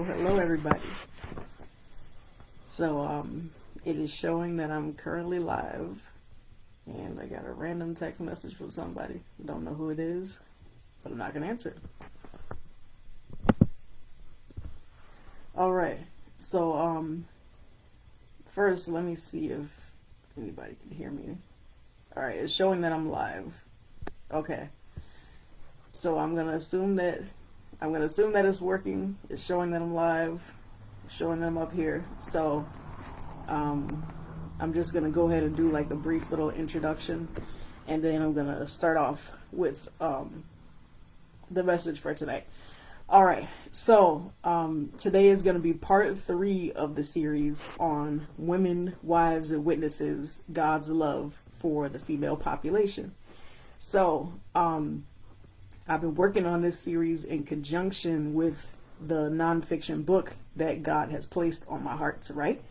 Hello everybody. So it is showing that I'm currently live, and I got a random text message from somebody. I don't know who it is, but I'm not gonna answer it. Alright, so first let me see if anybody can hear me. Alright, it's showing that I'm live. Okay. So I'm gonna assume that it's working. It's showing that I'm live, showing that I'm up here. So I'm just gonna go ahead and do like a brief little introduction, and then I'm gonna start off with the message for tonight. Alright, so today is gonna be part 3 of the series on women, wives, and witnesses, God's love for the female population. So I've been working on this series in conjunction with the nonfiction book that God has placed on my heart to write.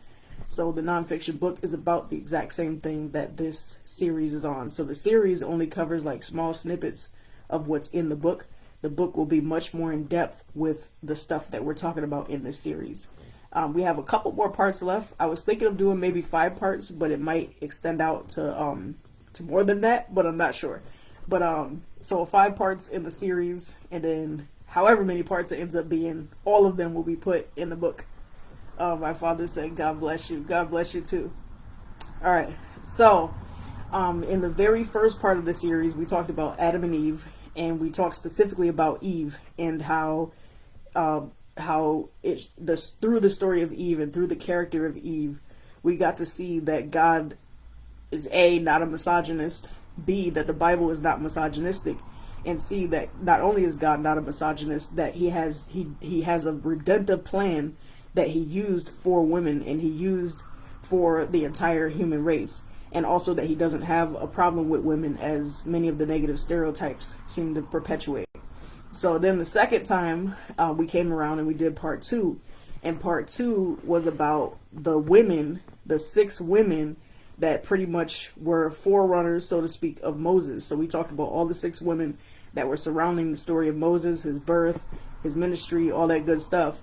So the nonfiction book is about the exact same thing that this series is on. So the series only covers like small snippets of what's in the book. The book will be much more in depth with the stuff that we're talking about in this series. We have a couple more parts left. I was thinking of doing maybe 5 parts, but it might extend out to more than that, but I'm not sure. But so 5 parts in the series, and then however many parts it ends up being, all of them will be put in the book. My father said, God bless you. God bless you too. All right. So in the very first part of the series, we talked about Adam and Eve, and we talked specifically about Eve and how through the story of Eve and through the character of Eve, we got to see that God is A, not a misogynist, B, that the Bible is not misogynistic, and C, that not only is God not a misogynist, that he has a redemptive plan that he used for women and he used for the entire human race, and also that he doesn't have a problem with women as many of the negative stereotypes seem to perpetuate. So then the second time we came around and we did part 2, and part 2 was about the women, the 6 women that pretty much were forerunners, so to speak, of Moses. So we talked about all the 6 women that were surrounding the story of Moses, his birth, his ministry, all that good stuff.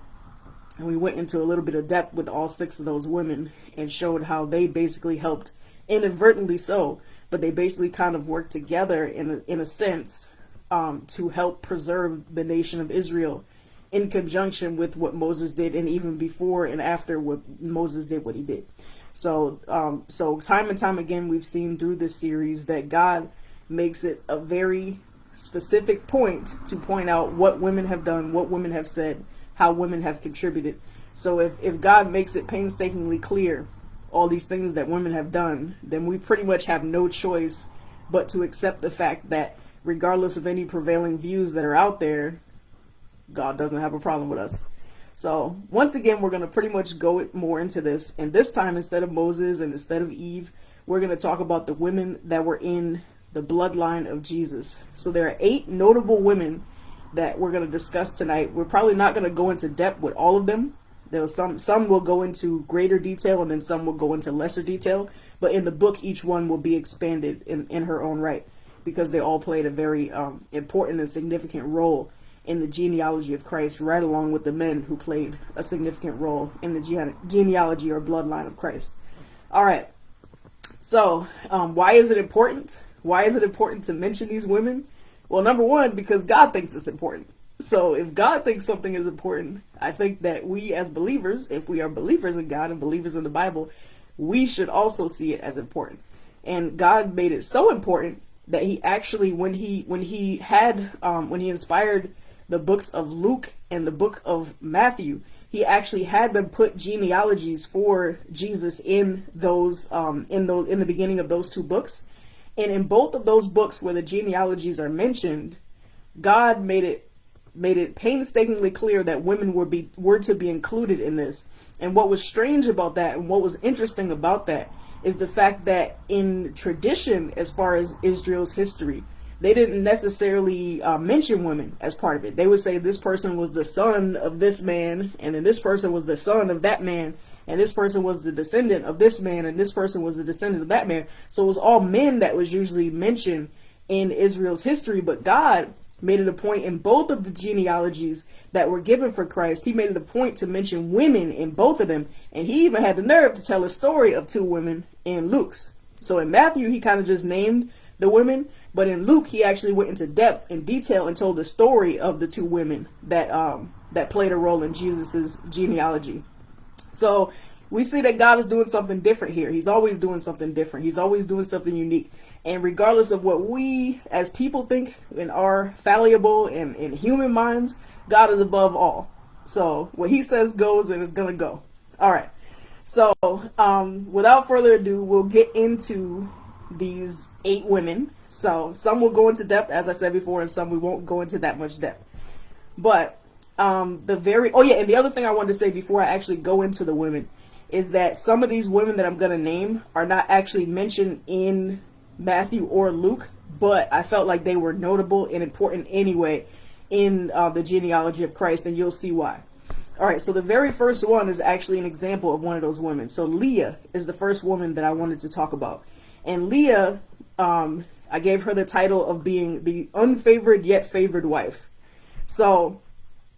And we went into a little bit of depth with all 6 of those women and showed how they basically helped, inadvertently so, but they basically kind of worked together in a sense to help preserve the nation of Israel in conjunction with what Moses did, and even before and after what Moses did what he did. So time and time again, we've seen through this series that God makes it a very specific point to point out what women have done, what women have said, how women have contributed. So if God makes it painstakingly clear all these things that women have done, then we pretty much have no choice but to accept the fact that regardless of any prevailing views that are out there, God doesn't have a problem with us. So once again, we're going to pretty much go more into this, and this time, instead of Moses and instead of Eve, we're going to talk about the women that were in the bloodline of Jesus. So there are 8 notable women that we're going to discuss tonight. We're probably not going to go into depth with all of them. There's some will go into greater detail, and then some will go into lesser detail, but in the book each one will be expanded in her own right, because they all played a very important and significant role in the genealogy of Christ, right along with the men who played a significant role in the genealogy or bloodline of Christ. All right. So why is it important? Why is it important to mention these women? Well, number one, because God thinks it's important. So if God thinks something is important, I think that we as believers, if we are believers in God and believers in the Bible, we should also see it as important. And God made it so important that he actually, when he inspired the books of Luke and the book of Matthew, he actually had them put genealogies for Jesus in those in the beginning of those 2 books. And in both of those books where the genealogies are mentioned, God made it painstakingly clear that women were to be included in this. And what was strange about that, and what was interesting about that, is the fact that in tradition, as far as Israel's history, they didn't necessarily mention women as part of it. They would say this person was the son of this man, and then this person was the son of that man, and this person was the descendant of this man, and this person was the descendant of that man. So it was all men that was usually mentioned in Israel's history, but God made it a point in both of the genealogies that were given for Christ. He made it a point to mention women in both of them. And he even had the nerve to tell a story of two women in Luke's. So in Matthew, he kind of just named the women. But in Luke, he actually went into depth and detail and told the story of the two women that played a role in Jesus's genealogy. So we see that God is doing something different here. He's always doing something different. He's always doing something unique. And regardless of what we as people think in our fallible and in human minds, God is above all. So what he says goes, and it's going to go. All right. So without further ado, we'll get into these 8 women. So some will go into depth, as I said before, and some we won't go into that much depth. But and the other thing I wanted to say before I actually go into the women is that some of these women that I'm going to name are not actually mentioned in Matthew or Luke, but I felt like they were notable and important anyway in the genealogy of Christ, and you'll see why. All right, so the very first one is actually an example of one of those women. So Leah is the first woman that I wanted to talk about. And Leah, I gave her the title of being the unfavored yet favored wife. So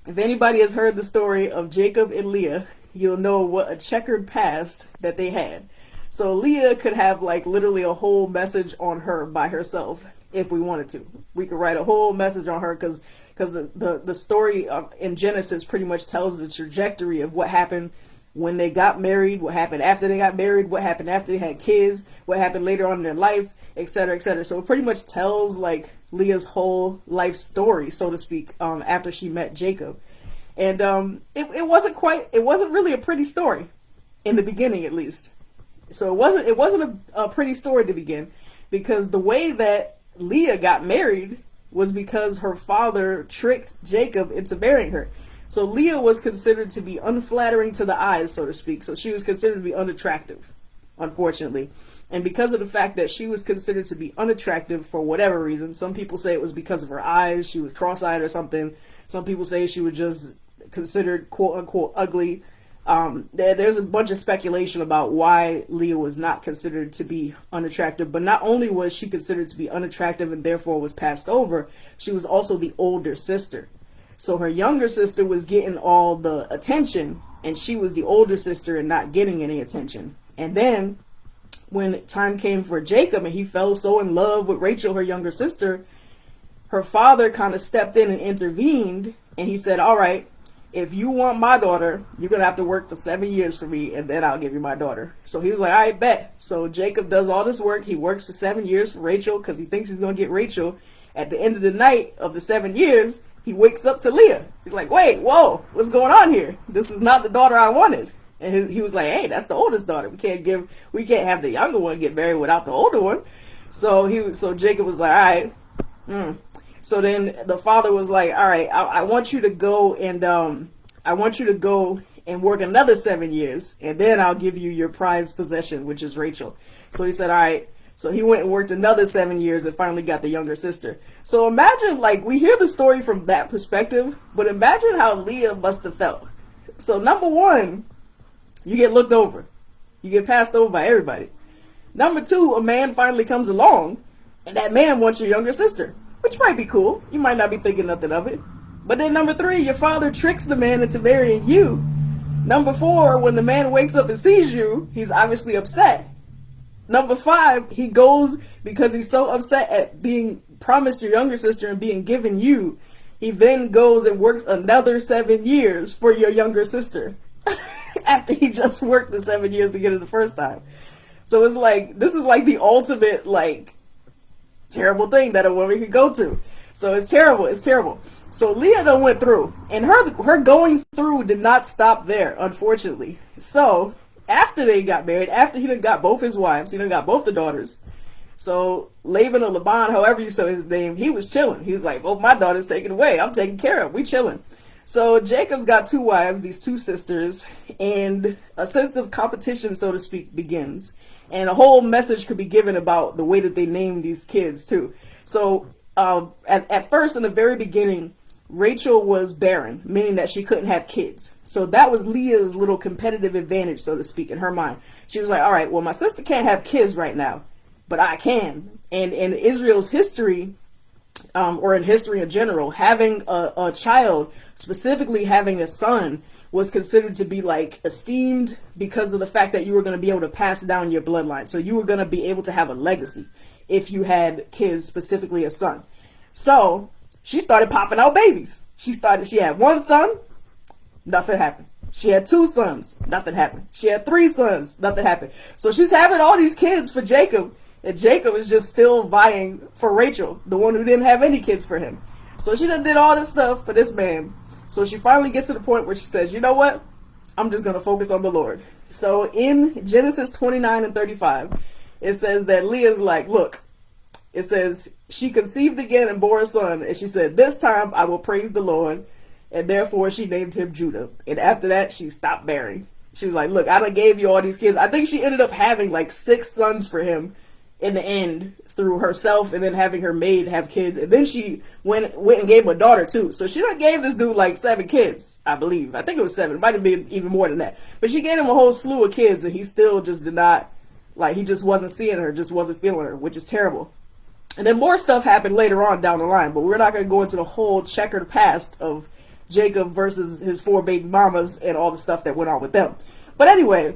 if anybody has heard the story of Jacob and Leah, you'll know what a checkered past that they had. So Leah could have like literally a whole message on her by herself if we wanted to. We could write a whole message on her because the story in Genesis pretty much tells the trajectory of what happened when they got married, what happened after they got married, what happened after they had kids, what happened later on in their life, etc., etc. So it pretty much tells like Leah's whole life story, so to speak, after she met Jacob. And it wasn't really a pretty story in the beginning, at least. So it wasn't a pretty story to begin, because the way that Leah got married was because her father tricked Jacob into marrying her. So Leah was considered to be unflattering to the eyes, so to speak. So she was considered to be unattractive, unfortunately. And because of the fact that she was considered to be unattractive for whatever reason, some people say it was because of her eyes, she was cross-eyed or something. Some people say she was just considered quote-unquote ugly. There's a bunch of speculation about why Leah was not considered to be unattractive. But not only was she considered to be unattractive and therefore was passed over, she was also the older sister. So her younger sister was getting all the attention, and she was the older sister and not getting any attention. And then when time came for Jacob and he fell so in love with Rachel, her younger sister, her father kind of stepped in and intervened, and he said, all right, if you want my daughter, you're going to have to work for 7 years for me, and then I'll give you my daughter. So he was like, all right, bet. So Jacob does all this work. He works for 7 years for Rachel because he thinks he's going to get Rachel. At the end of the night of the 7 years, he wakes up to Leah. He's like, wait, whoa, what's going on here? This is not the daughter I wanted. And he was like, hey, that's the oldest daughter. We can't have the younger one get married without the older one. So Jacob was like, all right. So then the father was like, all right, I want you to go and work another 7 years, and then I'll give you your prized possession, which is Rachel. So he said, all right. So he went and worked another 7 years and finally got the younger sister. So imagine, like, we hear the story from that perspective, but imagine how Leah must have felt. So number one, you get looked over. You get passed over by everybody. Number two, a man finally comes along, and that man wants your younger sister, which might be cool. You might not be thinking nothing of it. But then number three, your father tricks the man into marrying you. Number four, when the man wakes up and sees you, he's obviously upset. Number five, he goes because he's so upset at being promised your younger sister and being given you. He then goes and works another 7 years for your younger sister after he just worked the 7 years to get it the first time. So it's like, this is like the ultimate, like, terrible thing that a woman could go to. So it's terrible. It's terrible. So Leah done went through, and her going through did not stop there, unfortunately. So after they got married, after he done got both his wives, he done got both the daughters. So Laban or Laban, however you say his name, he was chilling. He was like, well, my daughter's taken away. I'm taken care of. We chilling. So Jacob's got two wives, these two sisters, and a sense of competition, so to speak, begins. And a whole message could be given about the way that they name these kids, too. So at first, in the very beginning, Rachel was barren, meaning that she couldn't have kids. So that was Leah's little competitive advantage, so to speak, in her mind. She was like, all right, well, my sister can't have kids right now, but I can. And in Israel's history, or in history in general, having a child, specifically having a son, was considered to be like esteemed because of the fact that you were going to be able to pass down your bloodline. So you were going to be able to have a legacy if you had kids, specifically a son. So she started popping out babies. She had one son, nothing happened. She had two sons, nothing happened. She had three sons, nothing happened. So she's having all these kids for Jacob, and Jacob is just still vying for Rachel, the one who didn't have any kids for him. So she done did all this stuff for this man. So she finally gets to the point where she says, you know what? I'm just going to focus on the Lord. So in Genesis 29 and 35, it says that Leah's like, look, it says, she conceived again and bore a son, and she said, this time I will praise the Lord. And therefore she named him Judah. And after that, she stopped bearing. She was like, look, I done gave you all these kids. I think she ended up having like 6 sons for him in the end through herself, and then having her maid have kids. And then she went and gave him a daughter too. So she done gave this dude like 7 kids, I believe. I think it was 7. It might have been even more than that. But she gave him a whole slew of kids, and he still just did not, like, he just wasn't seeing her, just wasn't feeling her, which is terrible. And then more stuff happened later on down the line, but we're not going to go into the whole checkered past of Jacob versus his 4 baby mamas and all the stuff that went on with them. But anyway,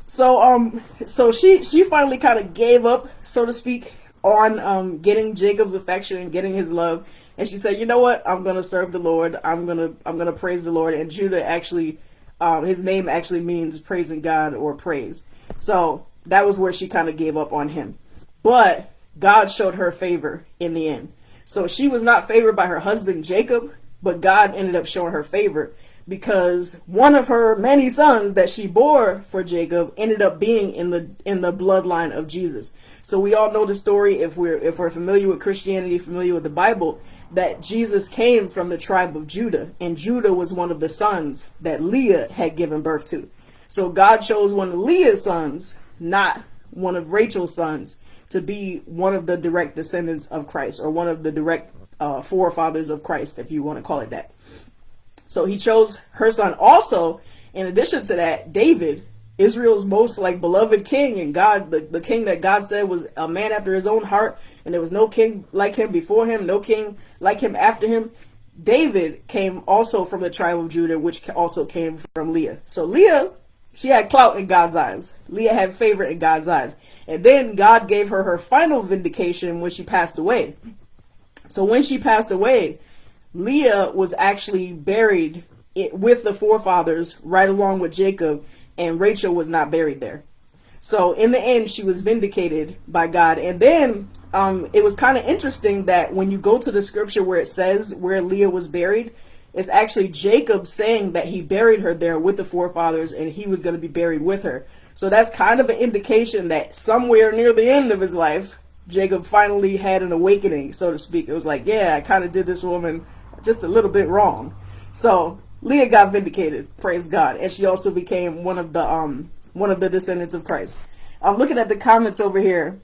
so she finally kind of gave up, so to speak, on getting Jacob's affection and getting his love, and she said, you know what, I'm gonna serve the Lord, I'm gonna praise the Lord. And Judah actually, his name actually means praising God or praise. So that was where she kind of gave up on him. But God showed her favor in the end. So she was not favored by her husband Jacob, but God ended up showing her favor, because one of her many sons that she bore for Jacob ended up being in the bloodline of Jesus. So we all know the story, if we're familiar with Christianity, familiar with the Bible, that Jesus came from the tribe of Judah, and Judah was one of the sons that Leah had given birth to. So God chose one of Leah's sons, not one of Rachel's sons, to be one of the direct descendants of Christ, or one of the direct forefathers of Christ, if you want to call it that. So he chose her son. Also, in addition to that, David, Israel's most beloved king, and God, the king that God said was a man after his own heart, and there was no king like him before him, no king like him after him. David came also from the tribe of Judah, which also came from Leah. So Leah, she had clout in God's eyes. Leah had favor in God's eyes. And then God gave her her final vindication when she passed away. So when she passed away, Leah was actually buried with the forefathers right along with Jacob, and Rachel was not buried there. So in the end, she was vindicated by God. And then it was kind of interesting that when you go to the scripture where it says where Leah was buried, it's actually Jacob saying that he buried her there with the forefathers, and he was going to be buried with her. So that's kind of an indication that somewhere near the end of his life, Jacob finally had an awakening, so to speak. It was like, yeah, I kind of did this woman just a little bit wrong. So Leah got vindicated, praise God, and she also became one of the descendants of Christ. I'm looking at the comments over here.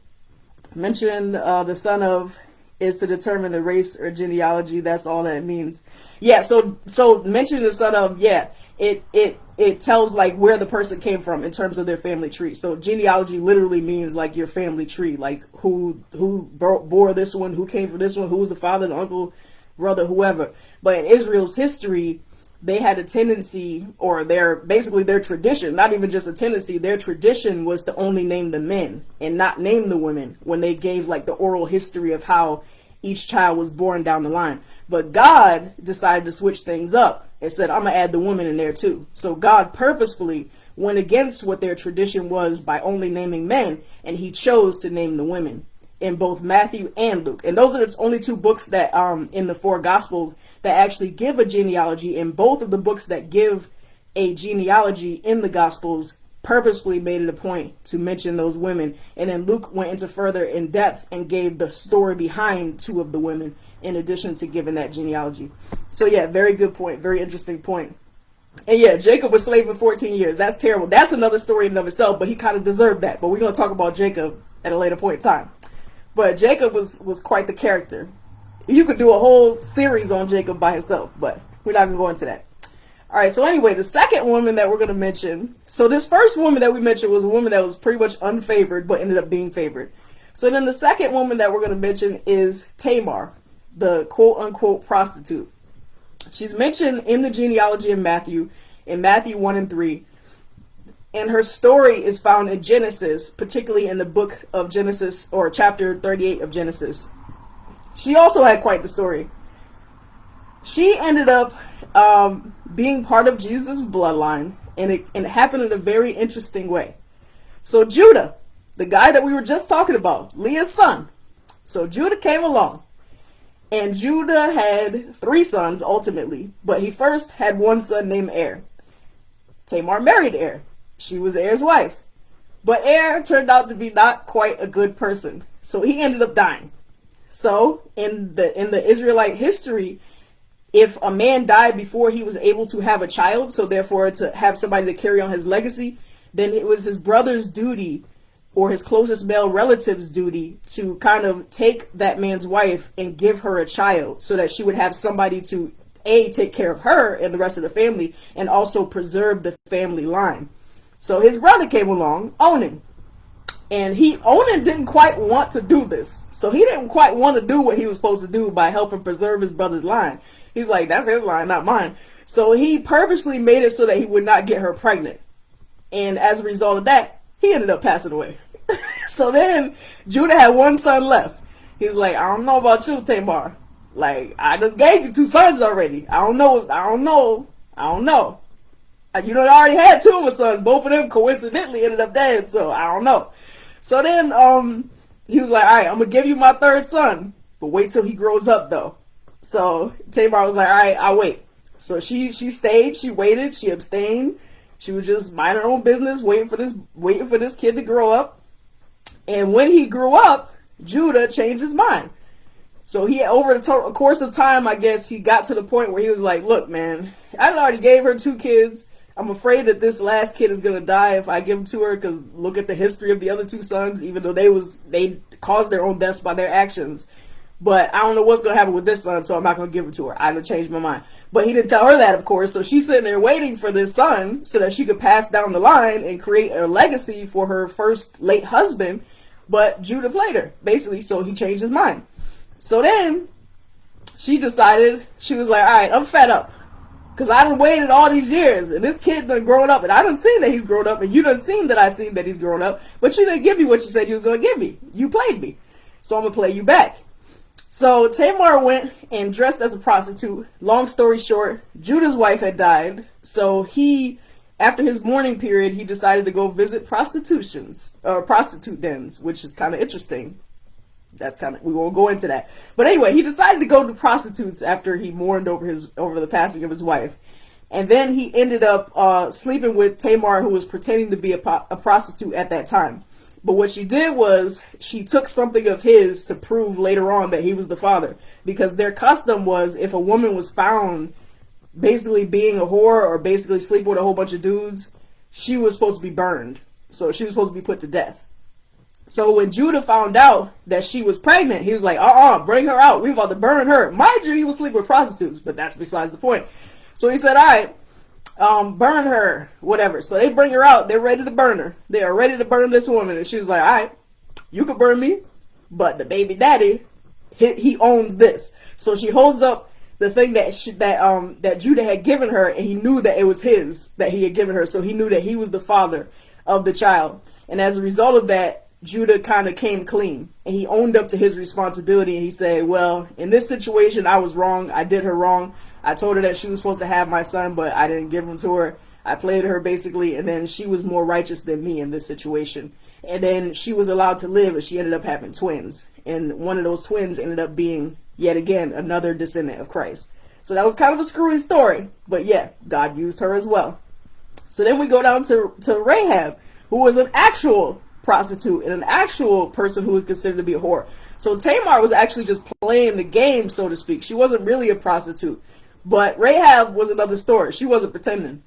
Mentioned the son of is to determine the race or genealogy. That's all that it means. Yeah. So mentioning the son of, yeah, it tells like where the person came from in terms of their family tree. So genealogy literally means like your family tree, like who bore this one, who came from this one, who was the father, the uncle, brother, whoever. But in Israel's history, they had a tendency, or their tradition, not even just a tendency, their tradition was to only name the men and not name the women when they gave like the oral history of how each child was born down the line. But God decided to switch things up and said, I'm going to add the women in there too. So God purposefully went against what their tradition was by only naming men, and he chose to name the women in both Matthew and Luke. And those are the only 2 books that in the 4 Gospels that actually give a genealogy. And both of the books that give a genealogy in the Gospels purposefully made it a point to mention those women. And then Luke went into further in depth and gave the story behind 2 of the women in addition to giving that genealogy. So yeah, very good point. Very interesting point. And yeah, Jacob was slave for 14 years. That's terrible. That's another story in and of itself, but he kind of deserved that. But we're going to talk about Jacob at a later point in time. But Jacob was quite the character. You could do a whole series on Jacob by himself, but we're not even going to that. All right, so anyway, the second woman that we're going to mention. So this first woman that we mentioned was a woman that was pretty much unfavored, but ended up being favored. So then the second woman that we're going to mention is Tamar. the quote-unquote prostitute. She's mentioned in the genealogy of Matthew, in Matthew 1 and 3, and her story is found in Genesis, particularly in the book of Genesis, or chapter 38 of Genesis. She also had quite the story. She ended up being part of Jesus' bloodline, and it happened in a very interesting way. So Judah, the guy that we were just talking about, Leah's son. So Judah came along, and Judah had 3 sons ultimately, but he first had one son named Er. Tamar married Er. She was Er's wife. But Er turned out to be not quite a good person, so he ended up dying. So in the Israelite history, if a man died before he was able to have a child, so therefore to have somebody to carry on his legacy, then it was his brother's duty, or his closest male relative's duty, to kind of take that man's wife and give her a child so that she would have somebody to take care of her and the rest of the family, and also preserve the family line. So his brother came along, Onan, and Onan didn't quite want to do this. So he didn't quite want to do what he was supposed to do by helping preserve his brother's line. He's like, that's his line, not mine. So he purposely made it so that he would not get her pregnant. And as a result of that, he ended up passing away. So then Judah had one son left. He's like, I don't know about you, Tamar. Like, I just gave you 2 sons already. I don't know. You know, I already had 2 of my sons. Both of them coincidentally ended up dead, so I don't know. So then he was like, all right, I'm going to give you my 3rd son, but wait till he grows up, though. So Tamar was like, all right, I'll wait. So she stayed, she waited, she abstained. She was just minding her own business, waiting for this kid to grow up. And when he grew up, Judah changed his mind. So he, over the course of time, I guess, he got to the point where he was like, look, man, I already gave her 2 kids. I'm afraid that this last kid is going to die if I give him to her, because look at the history of the other 2 sons, even though they caused their own deaths by their actions. But I don't know what's going to happen with this son, so I'm not going to give him to her. I done changed my mind. But he didn't tell her that, of course, so she's sitting there waiting for this son so that she could pass down the line and create a legacy for her first late husband. But Judah played her, basically, so he changed his mind. So then she decided, she was like, all right, I'm fed up. Because I done waited all these years, and this kid done grown up, and I done seen that he's grown up, and you done seen that I seen that he's grown up, but you didn't give me what you said you was going to give me. You played me. So I'm going to play you back. So Tamar went and dressed as a prostitute. Long story short, Judah's wife had died, so he, after his mourning period, he decided to go visit prostitute dens, which is kind of interesting. We won't go into that. But anyway, he decided to go to prostitutes after he mourned over the passing of his wife. And then he ended up sleeping with Tamar, who was pretending to be a prostitute at that time. But what she did was she took something of his to prove later on that he was the father. Because their custom was, if a woman was found basically being a whore or basically sleeping with a whole bunch of dudes, she was supposed to be burned. So she was supposed to be put to death. So when Judah found out that she was pregnant, he was like, bring her out. We're about to burn her. Mind you, he was sleeping with prostitutes, but that's besides the point. So he said, all right, burn her, whatever. So they bring her out. They're ready to burn her. They are ready to burn this woman. And she was like, all right, you can burn me, but the baby daddy, he owns this. So she holds up the thing that Judah had given her, and he knew that it was his, that he had given her. So he knew that he was the father of the child. And as a result of that, Judah kind of came clean, and he owned up to his responsibility, and he said, well, in this situation, I was wrong. I did her wrong. I told her that she was supposed to have my son, but I didn't give him to her. I played her basically, and then she was more righteous than me in this situation. And then she was allowed to live, and she ended up having twins. And one of those twins ended up being, yet again, another descendant of Christ. So that was kind of a screwy story, but yeah, God used her as well. So then we go down to Rahab, who was an actual prostitute and an actual person who was considered to be a whore. So Tamar was actually just playing the game, so to speak. She wasn't really a prostitute, but Rahab was another story. She wasn't pretending.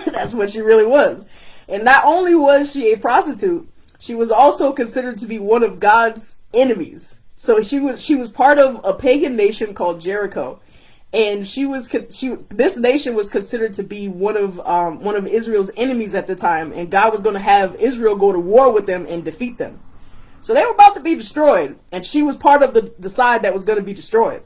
That's what she really was. And not only was she a prostitute, she was also considered to be one of God's enemies. So she was part of a pagan nation called Jericho. And this nation was considered to be one of Israel's enemies at the time, and God was going to have Israel go to war with them and defeat them. So they were about to be destroyed, and she was part of the side that was going to be destroyed.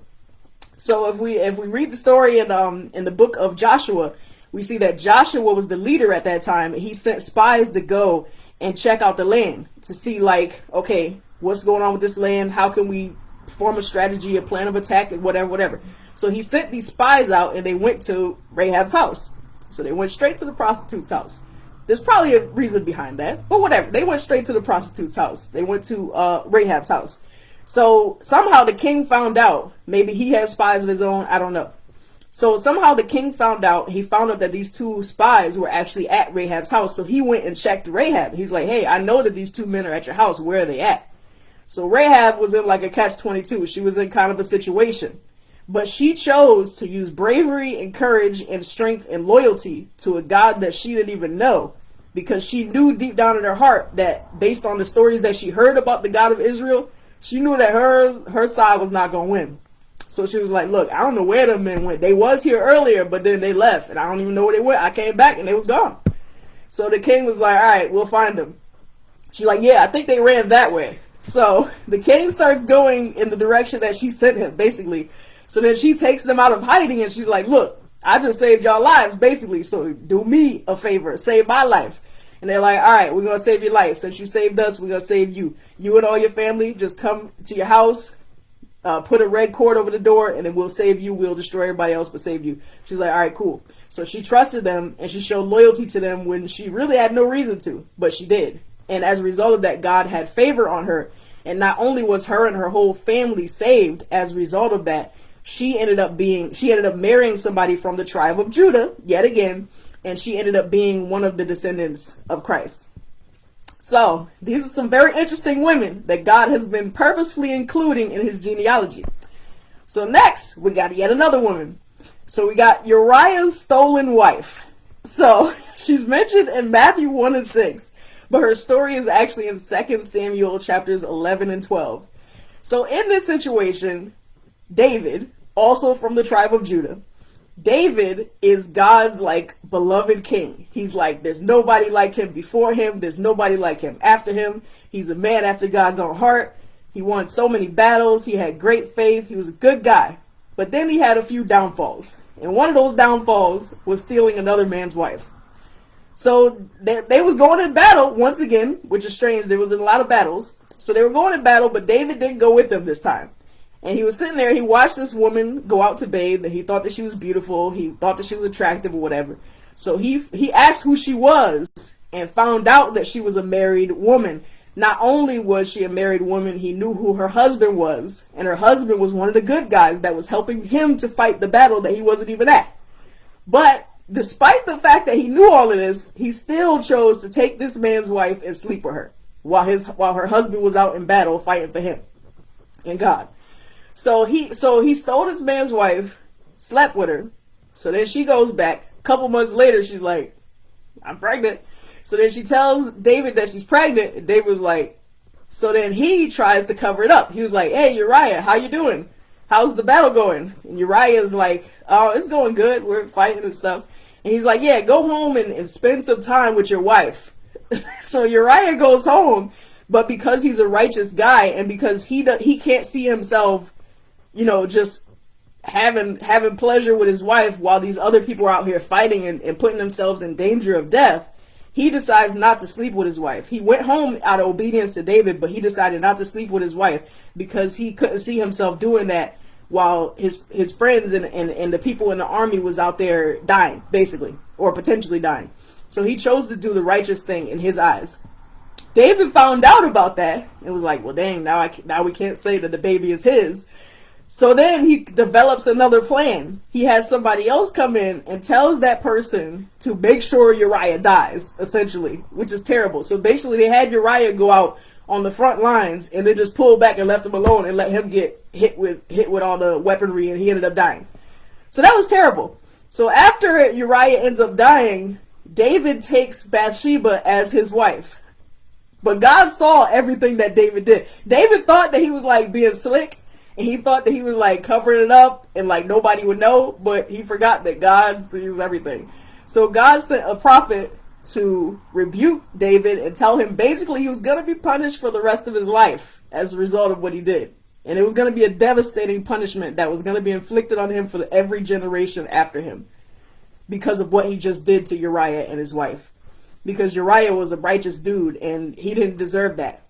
So if we read the story in the book of Joshua, we see that Joshua was the leader at that time. He sent spies to go and check out the land to see, like, okay, what's going on with this land? How can we form a strategy, a plan of attack, whatever, whatever. So he sent these spies out, and they went to Rahab's house. So they went straight to the prostitute's house. There's probably a reason behind that, but whatever. They went straight to the prostitute's house. They went to Rahab's house. So somehow the king found out. Maybe he had spies of his own. I don't know. So somehow the king found out. He found out that these two spies were actually at Rahab's house. So he went and checked Rahab. He's like, hey, I know that these two men are at your house. Where are they at? So Rahab was in like a catch-22. She was in kind of a situation. But she chose to use bravery and courage and strength and loyalty to a God that she didn't even know, because she knew deep down in her heart that, based on the stories that she heard about the God of Israel, she knew that her side was not going to win. So she was like, look, I don't know where them men went. They was here earlier, but then they left, and I don't even know where they went. I came back, and they was gone. So the king was like, all right, we'll find them. She's like, yeah, I think they ran that way. So the king starts going in the direction that she sent him, basically. So then she takes them out of hiding, and she's like, look, I just saved y'all lives, basically. So do me a favor, save my life. And they're like, all right, we're going to save your life. Since you saved us, we're going to save you. You and all your family, just come to your house, put a red cord over the door, and then we'll save you. We'll destroy everybody else, but save you. She's like, all right, cool. So she trusted them, and she showed loyalty to them when she really had no reason to, but she did. And as a result of that, God had favor on her. And not only was her and her whole family saved as a result of that, she ended up marrying somebody from the tribe of Judah, yet again, and she ended up being one of the descendants of Christ. So these are some very interesting women that God has been purposefully including in his genealogy. So next, we got yet another woman. So we got Uriah's stolen wife. So she's mentioned in Matthew 1 and 6, but her story is actually in 2 Samuel chapters 11 and 12. So in this situation, David, also from the tribe of Judah, David is God's like beloved king. He's like, there's nobody like him before him. There's nobody like him after him. He's a man after God's own heart. He won so many battles. He had great faith. He was a good guy. But then he had a few downfalls. And one of those downfalls was stealing another man's wife. So they was going in battle once again, which is strange. There was in a lot of battles. So they were going in battle, but David didn't go with them this time. And he was sitting there, he watched this woman go out to bathe, and he thought that she was beautiful, he thought that she was attractive or whatever. So he asked who she was and found out that she was a married woman. Not only was she a married woman, he knew who her husband was, and her husband was one of the good guys that was helping him to fight the battle that he wasn't even at. But despite the fact that he knew all of this, he still chose to take this man's wife and sleep with her while her husband was out in battle fighting for him and God. So he stole this man's wife, slept with her. So then she goes back. A couple months later, she's like, I'm pregnant. So then she tells David that she's pregnant. And David was like, so then he tries to cover it up. He was like, hey, Uriah, how you doing? How's the battle going? And Uriah's like, oh, it's going good. We're fighting and stuff. And he's like, yeah, go home and spend some time with your wife. So Uriah goes home, but because he's a righteous guy and because he can't see himself, just having pleasure with his wife while these other people are out here fighting and putting themselves in danger of death, he decides not to sleep with his wife. He went home out of obedience to David, but he decided not to sleep with his wife because he couldn't see himself doing that while his friends and the people in the army was out there dying, basically, or potentially dying. So he chose to do the righteous thing in his eyes. David found out about that and was like, well, dang, now we can't say that the baby is his. So then he develops another plan. He has somebody else come in and tells that person to make sure Uriah dies, essentially, which is terrible. So basically they had Uriah go out on the front lines and then just pulled back and left him alone and let him get hit with all the weaponry, and he ended up dying. So that was terrible. So after Uriah ends up dying, David takes Bathsheba as his wife. But God saw everything that David did. David thought that he was like being slick, and he thought that he was like covering it up and like nobody would know, but he forgot that God sees everything. So God sent a prophet to rebuke David and tell him basically he was going to be punished for the rest of his life as a result of what he did. And it was going to be a devastating punishment that was going to be inflicted on him for every generation after him because of what he just did to Uriah and his wife. Because Uriah was a righteous dude and he didn't deserve that.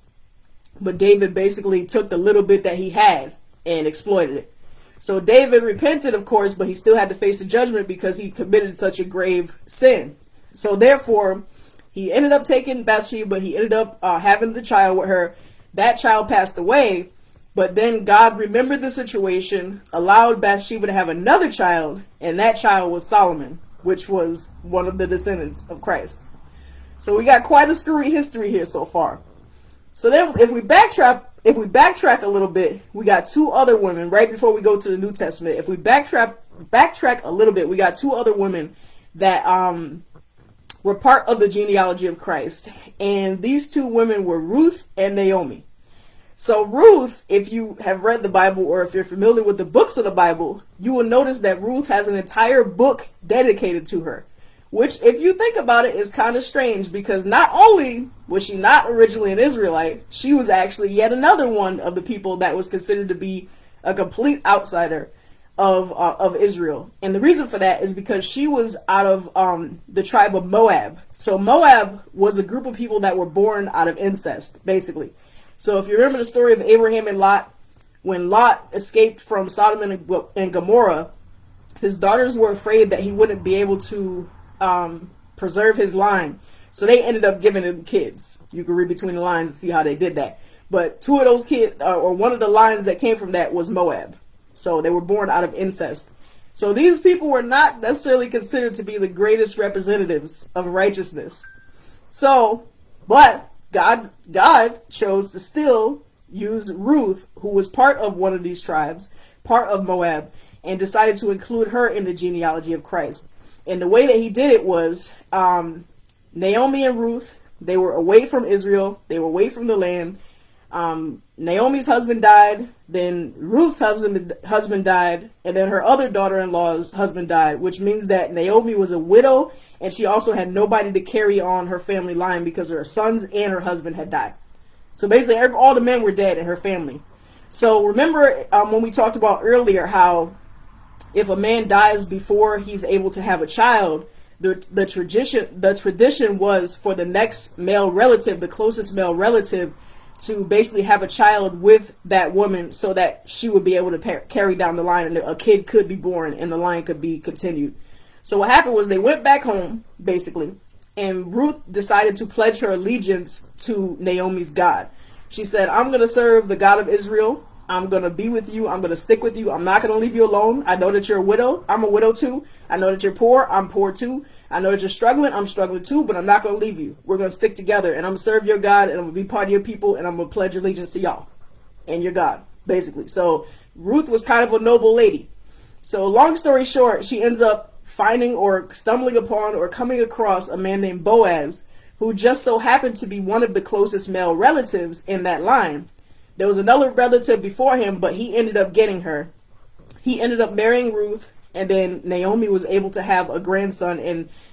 But David basically took the little bit that he had and exploited it. So David repented, of course, but he still had to face the judgment because he committed such a grave sin. So therefore, he ended up taking Bathsheba. He ended up having the child with her. That child passed away. But then God remembered the situation, allowed Bathsheba to have another child, and that child was Solomon, which was one of the descendants of Christ. So we got quite a screwy history here so far. So then if we backtrack a little bit, we got two other women right before we go to the New Testament. If we backtrack a little bit, we got two other women that were part of the genealogy of Christ. And these two women were Ruth and Naomi. So Ruth, if you have read the Bible or if you're familiar with the books of the Bible, you will notice that Ruth has an entire book dedicated to her. Which, if you think about it, is kind of strange because not only was she not originally an Israelite, she was actually yet another one of the people that was considered to be a complete outsider of Israel. And the reason for that is because she was out of the tribe of Moab. So Moab was a group of people that were born out of incest, basically. So if you remember the story of Abraham and Lot, when Lot escaped from Sodom and Gomorrah, his daughters were afraid that he wouldn't be able to preserve his line. So they ended up giving him kids. You can read between the lines and see how they did that. But two of those kids, or one of the lines that came from that was Moab. So they were born out of incest. So these people were not necessarily considered to be the greatest representatives of righteousness. So, but God chose to still use Ruth, who was part of one of these tribes, part of Moab, and decided to include her in the genealogy of Christ. And the way that he did it was Naomi and Ruth, they were away from Israel. They were away from the land. Naomi's husband died. Then Ruth's husband died. And then her other daughter-in-law's husband died, which means that Naomi was a widow. And she also had nobody to carry on her family line because her sons and her husband had died. So basically all the men were dead in her family. So remember when we talked about earlier how if a man dies before he's able to have a child, the tradition was for the next male relative, the closest male relative, to basically have a child with that woman so that she would be able to carry down the line and a kid could be born and the line could be continued. So what happened was they went back home, basically, and Ruth decided to pledge her allegiance to Naomi's God. She said, I'm going to serve the God of Israel. I'm going to be with you. I'm going to stick with you. I'm not going to leave you alone. I know that you're a widow. I'm a widow too. I know that you're poor. I'm poor too. I know that you're struggling. I'm struggling too, but I'm not going to leave you. We're going to stick together and I'm going to serve your God and I'm going to be part of your people and I'm going to pledge allegiance to y'all and your God, basically. So Ruth was kind of a noble lady. So long story short, she ends up finding or stumbling upon or coming across a man named Boaz, who just so happened to be one of the closest male relatives in that line. There was another relative before him, but he ended up getting her. He ended up marrying Ruth, and then Naomi was able to have a grandson,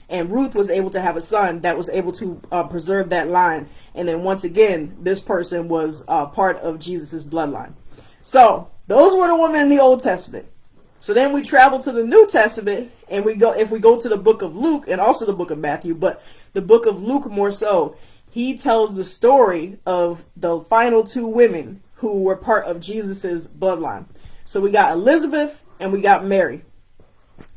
and Ruth was able to have a son that was able to preserve that line. And then once again, this person was part of Jesus's bloodline. So those were the women in the Old Testament. So then we travel to the New Testament, and if we go to the book of Luke and also the book of Matthew, but the book of Luke more so, he tells the story of the final two women who were part of Jesus's bloodline. So we got Elizabeth and we got Mary.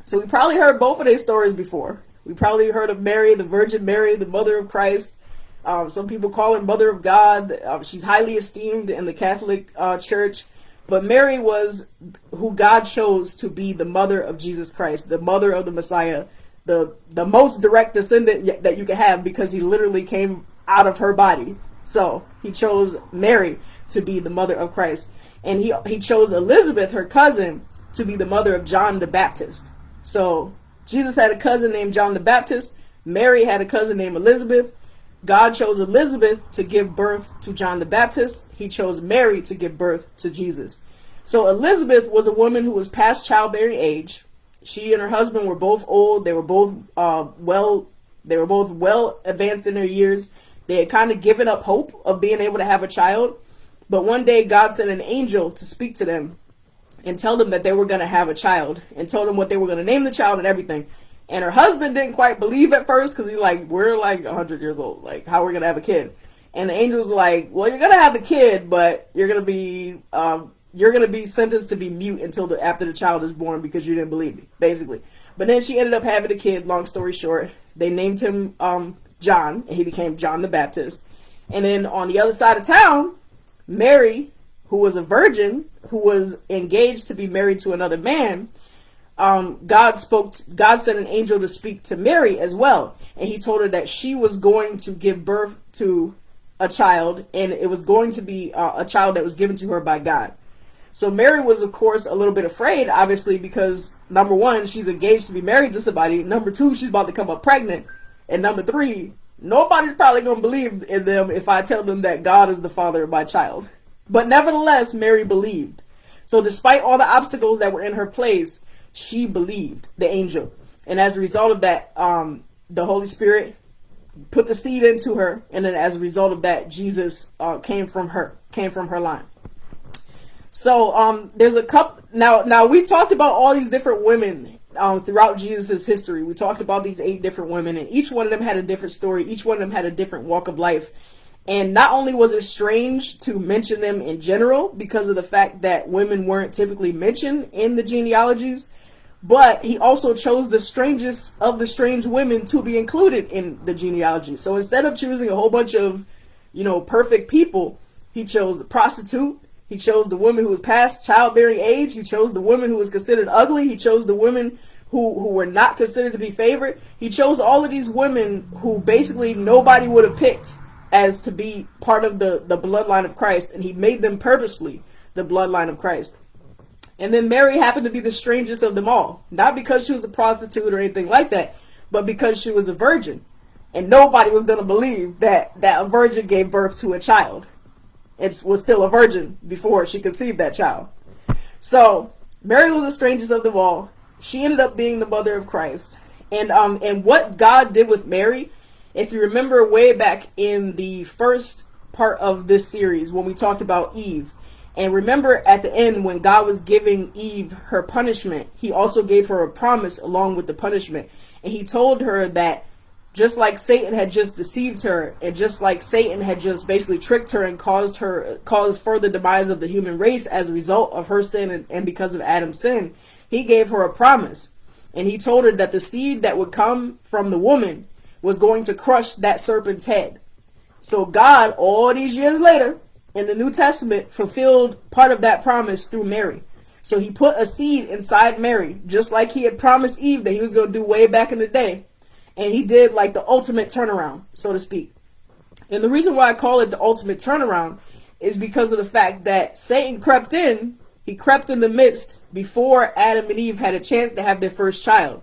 So we probably heard both of their stories before. We probably heard of Mary, the Virgin Mary, the mother of Christ. Some people call her Mother of God. She's highly esteemed in the Catholic Church. But Mary was who God chose to be the mother of Jesus Christ, the mother of the Messiah, the most direct descendant that you could have because he literally came out of her body. So he chose Mary to be the mother of Christ. And he chose Elizabeth, her cousin, to be the mother of John the Baptist. So Jesus had a cousin named John the Baptist. Mary had a cousin named Elizabeth. God chose Elizabeth to give birth to John the Baptist. He chose Mary to give birth to Jesus. So Elizabeth was a woman who was past childbearing age. She and her husband were both old. They were both well advanced in their years. They had kind of given up hope of being able to have a child. But one day God sent an angel to speak to them and tell them that they were going to have a child, and told them what they were going to name the child and everything. And her husband didn't quite believe at first, because he's like, we're like 100 years old. Like, how are we going to have a kid? And the angel's like, well, you're going to have the kid, but you're going to be sentenced to be mute until after the child is born, because you didn't believe me, basically. But then she ended up having a kid. Long story short, they named him John, and he became John the Baptist. And then on the other side of town, Mary, who was a virgin, who was engaged to be married to another man, God sent an angel to speak to Mary as well. And he told her that she was going to give birth to a child, and it was going to be a child that was given to her by God. So Mary was, of course, a little bit afraid, obviously, because number one, she's engaged to be married to somebody. Number two, she's about to come up pregnant. And number three, nobody's probably going to believe in them if I tell them that God is the father of my child. But nevertheless, Mary believed. So despite all the obstacles that were in her place, she believed the angel. And as a result of that, the Holy Spirit put the seed into her. And then as a result of that, Jesus came from her line. So there's a couple. Now we talked about all these different women throughout Jesus's history. We talked about these 8 different women, and each one of them had a different story. Each one of them had a different walk of life. And not only was it strange to mention them in general because of the fact that women weren't typically mentioned in the genealogies, but he also chose the strangest of the strange women to be included in the genealogy. So instead of choosing a whole bunch of, perfect people, he chose the prostitute. He chose the woman who was past childbearing age. He chose the woman who was considered ugly. He chose the women who were not considered to be favored. He chose all of these women who basically nobody would have picked as to be part of the bloodline of Christ, and he made them purposefully the bloodline of Christ. And then Mary happened to be the strangest of them all, not because she was a prostitute or anything like that, but because she was a virgin, and nobody was going to believe that a virgin gave birth to a child. It was still a virgin before she conceived that child. So Mary was the strangest of them all. She ended up being the mother of Christ. And what God did with Mary, if you remember way back in the first part of this series when we talked about Eve, and remember at the end when God was giving Eve her punishment, he also gave her a promise along with the punishment. And he told her that just like Satan had just deceived her, and just like Satan had just basically tricked her and caused further demise of the human race as a result of her sin and because of Adam's sin, he gave her a promise. And he told her that the seed that would come from the woman was going to crush that serpent's head. So God, all these years later, in the New Testament, fulfilled part of that promise through Mary. So he put a seed inside Mary, just like he had promised Eve that he was going to do way back in the day. And he did like the ultimate turnaround, so to speak. And the reason why I call it the ultimate turnaround is because of the fact that Satan crept in. He crept in the midst before Adam and Eve had a chance to have their first child.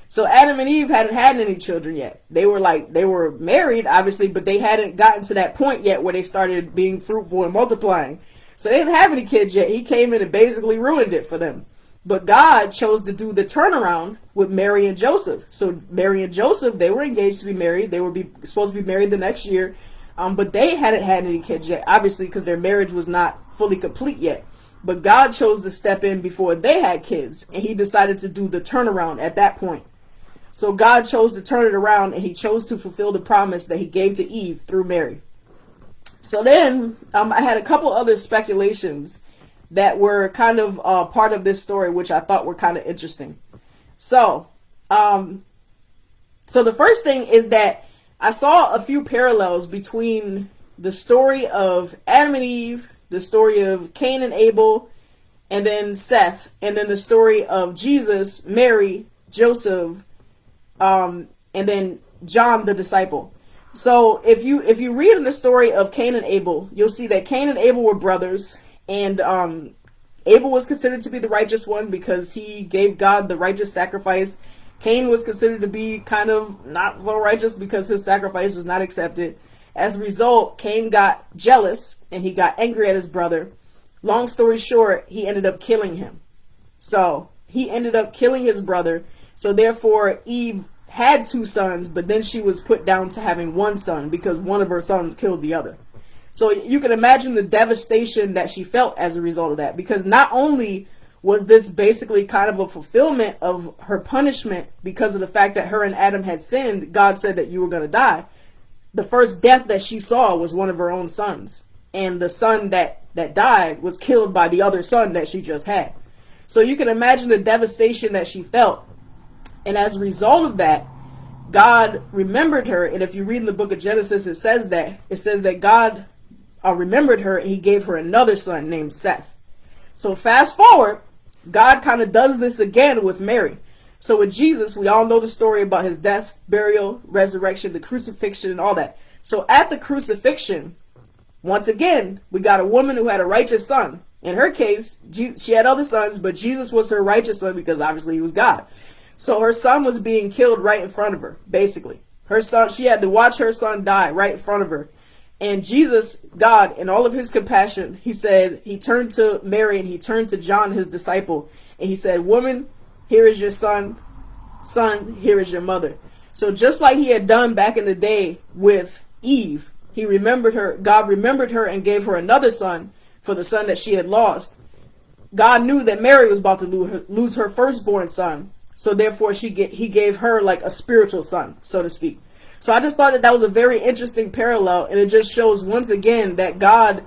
So Adam and Eve hadn't had any children yet. They were married, obviously, but they hadn't gotten to that point yet where they started being fruitful and multiplying. So they didn't have any kids yet. He came in and basically ruined it for them. But God chose to do the turnaround with Mary and Joseph. So Mary and Joseph, they were engaged to be married. They were supposed to be married the next year. But they hadn't had any kids yet, obviously, because their marriage was not fully complete yet. But God chose to step in before they had kids. And he decided to do the turnaround at that point. So God chose to turn it around, and he chose to fulfill the promise that he gave to Eve through Mary. So then I had a couple other speculations that were kind of part of this story, which I thought were kind of interesting. So the first thing is that I saw a few parallels between the story of Adam and Eve, the story of Cain and Abel, and then Seth, and then the story of Jesus, Mary, Joseph, and then John the disciple. So if you read in the story of Cain and Abel, you'll see that Cain and Abel were brothers. And Abel was considered to be the righteous one because he gave God the righteous sacrifice. Cain was considered to be kind of not so righteous because his sacrifice was not accepted. As a result, Cain got jealous and he got angry at his brother. Long story short, he ended up killing him. So he ended up killing his brother. So therefore, Eve had 2 sons, but then she was put down to having 1 son because one of her sons killed the other. So you can imagine the devastation that she felt as a result of that, because not only was this basically kind of a fulfillment of her punishment because of the fact that her and Adam had sinned, God said that you were going to die. The first death that she saw was one of her own sons. And the son that died was killed by the other son that she just had. So you can imagine the devastation that she felt. And as a result of that, God remembered her. And if you read in the book of Genesis, it says that God remembered her, and he gave her another son named Seth. So fast forward, God kind of does this again with Mary. So with Jesus, we all know the story about his death, burial, resurrection, the crucifixion, and all that. So at the crucifixion, once again, we got a woman who had a righteous son. In her case, she had other sons, but Jesus was her righteous son because obviously he was God. So her son was being killed right in front of her, basically. Her son, she had to watch her son die right in front of her. And Jesus, God, in all of his compassion, he turned to Mary and he turned to John, his disciple, and he said, "Woman, here is your son. Son, here is your mother." So just like he had done back in the day with Eve, he remembered her. God remembered her and gave her another son for the son that she had lost. God knew that Mary was about to lose her firstborn son. So therefore he gave her like a spiritual son, so to speak. So I just thought that was a very interesting parallel, and it just shows once again that God,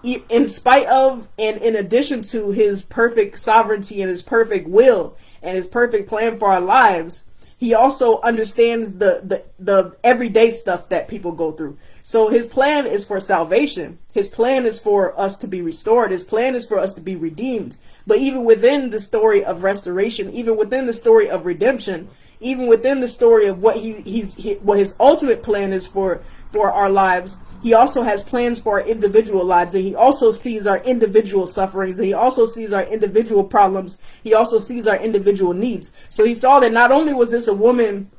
in spite of and in addition to his perfect sovereignty and his perfect will and his perfect plan for our lives, he also understands the everyday stuff that people go through. So his plan is for salvation. His plan is for us to be restored. His plan is for us to be redeemed. But even within the story of restoration, even within the story of redemption, even within the story of what what his ultimate plan is for our lives, he also has plans for our individual lives, and he also sees our individual sufferings, and he also sees our individual problems. He also sees our individual needs. So he saw that not only was this a woman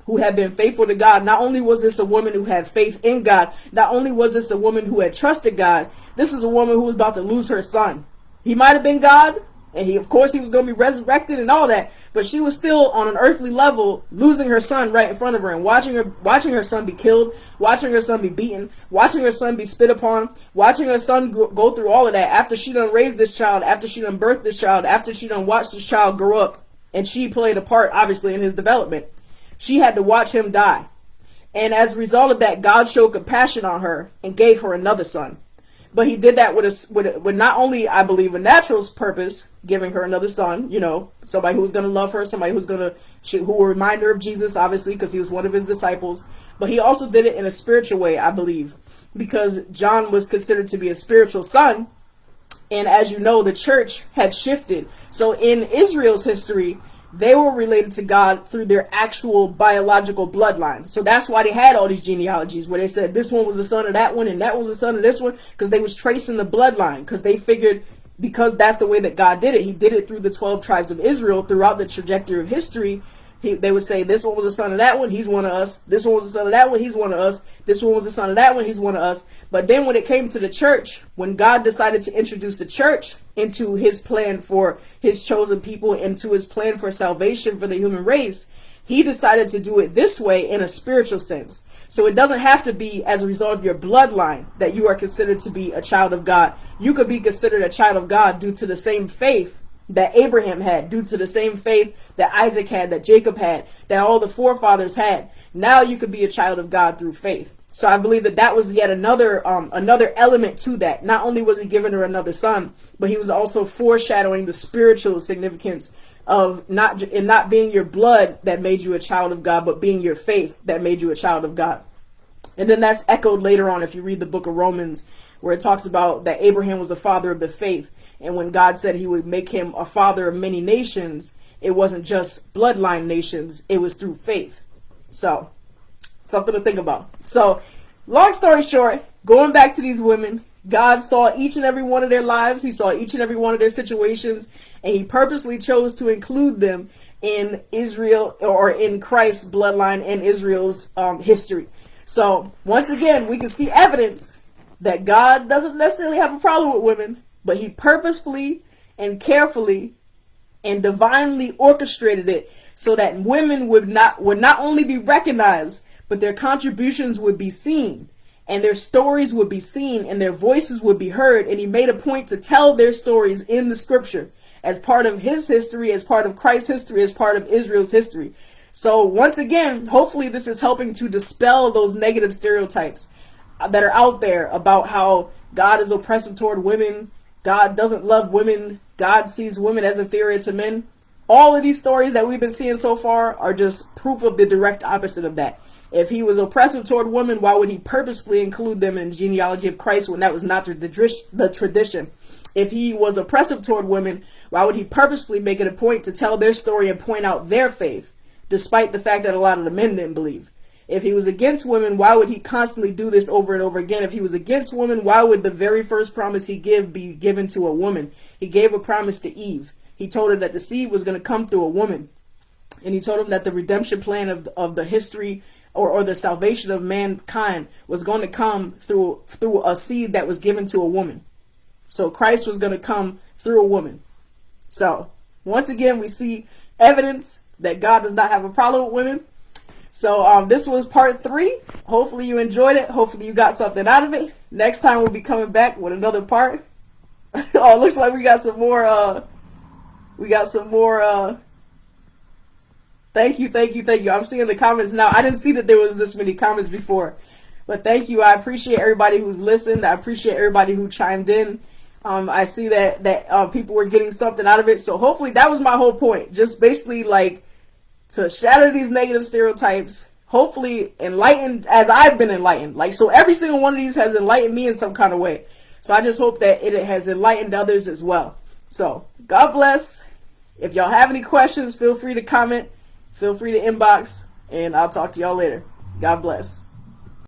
who had been faithful to God, not only was this a woman who had faith in God, not only was this a woman who had trusted God, this is a woman who was about to lose her son. He might have been God, and he was going to be resurrected and all that, but she was still on an earthly level losing her son right in front of her, and watching her son be killed, watching her son be beaten, watching her son be spit upon, watching her son go through all of that after she done raised this child, after she done birthed this child, after she done watched this child grow up, and she played a part obviously in his development. She had to watch him die. And as a result of that, God showed compassion on her and gave her another son. But he did that with not only, I believe, a natural purpose, giving her another son, somebody who's going to love her, somebody who will remind her of Jesus, obviously, because he was one of his disciples. But he also did it in a spiritual way, I believe, because John was considered to be a spiritual son. And as you know, the church had shifted. So in Israel's history, they were related to God through their actual biological bloodline. So that's why they had all these genealogies where they said this one was the son of that one and that was the son of this one, because they was tracing the bloodline, because they figured, because that's the way that God did it. He did it through the 12 tribes of Israel throughout the trajectory of history. They would say this one was the son of that one, he's one of us. This one was the son of that one, he's one of us. This one was the son of that one, he's one of us. But then when it came to the church, when God decided to introduce the church into his plan for his chosen people, into his plan for salvation for the human race, he decided to do it this way in a spiritual sense. So it doesn't have to be as a result of your bloodline that you are considered to be a child of God. You could be considered a child of God due to the same faith that Abraham had, due to the same faith that Isaac had, that Jacob had, that all the forefathers had. Now you could be a child of God through faith. So I believe that was yet another element to that. Not only was he giving her another son, but he was also foreshadowing the spiritual significance of not being your blood that made you a child of God, but being your faith that made you a child of God. And then that's echoed later on if you read the book of Romans, where it talks about that Abraham was the father of the faith. And when God said he would make him a father of many nations, it wasn't just bloodline nations, it was through faith. So, something to think about. So, long story short, going back to these women, God saw each and every one of their lives, he saw each and every one of their situations, and he purposely chose to include them in Israel, or in Christ's bloodline and Israel's history. So, once again, we can see evidence that God doesn't necessarily have a problem with women, but he purposefully and carefully and divinely orchestrated it so that women would not only be recognized, but their contributions would be seen. and their stories would be seen and their voices would be heard. And he made a point to tell their stories in the scripture as part of his history, as part of Christ's history, as part of Israel's history. So once again, hopefully this is helping to dispel those negative stereotypes that are out there about how God is oppressive toward women, God doesn't love women, God sees women as inferior to men. All of these stories that we've been seeing so far are just proof of the direct opposite of that. If he was oppressive toward women, why would he purposefully include them in the genealogy of Christ when that was not the tradition? If he was oppressive toward women, why would he purposefully make it a point to tell their story and point out their faith, despite the fact that a lot of the men didn't believe? If he was against women, why would he constantly do this over and over again? If he was against women, why would the very first promise he gave be given to a woman? He gave a promise to Eve. He told her that the seed was going to come through a woman. And he told him that the redemption plan of the history or the salvation of mankind was going to come through a seed that was given to a woman. So Christ was going to come through a woman. So once again, we see evidence that God does not have a problem with women. So this was part 3. Hopefully you enjoyed it. Hopefully you got something out of it. Next time we'll be coming back with another part. Oh, it looks like we got some more. Thank you. I'm seeing the comments now. I didn't see that there was this many comments before. But thank you. I appreciate everybody who's listened. I appreciate everybody who chimed in. I see that people were getting something out of it. So hopefully that was my whole point. Just basically like to shatter these negative stereotypes. Hopefully enlightened as I've been enlightened. Like, so every single one of these has enlightened me in some kind of way. So I just hope that it has enlightened others as well. So God bless. If y'all have any questions, feel free to comment. Feel free to inbox. And I'll talk to y'all later. God bless.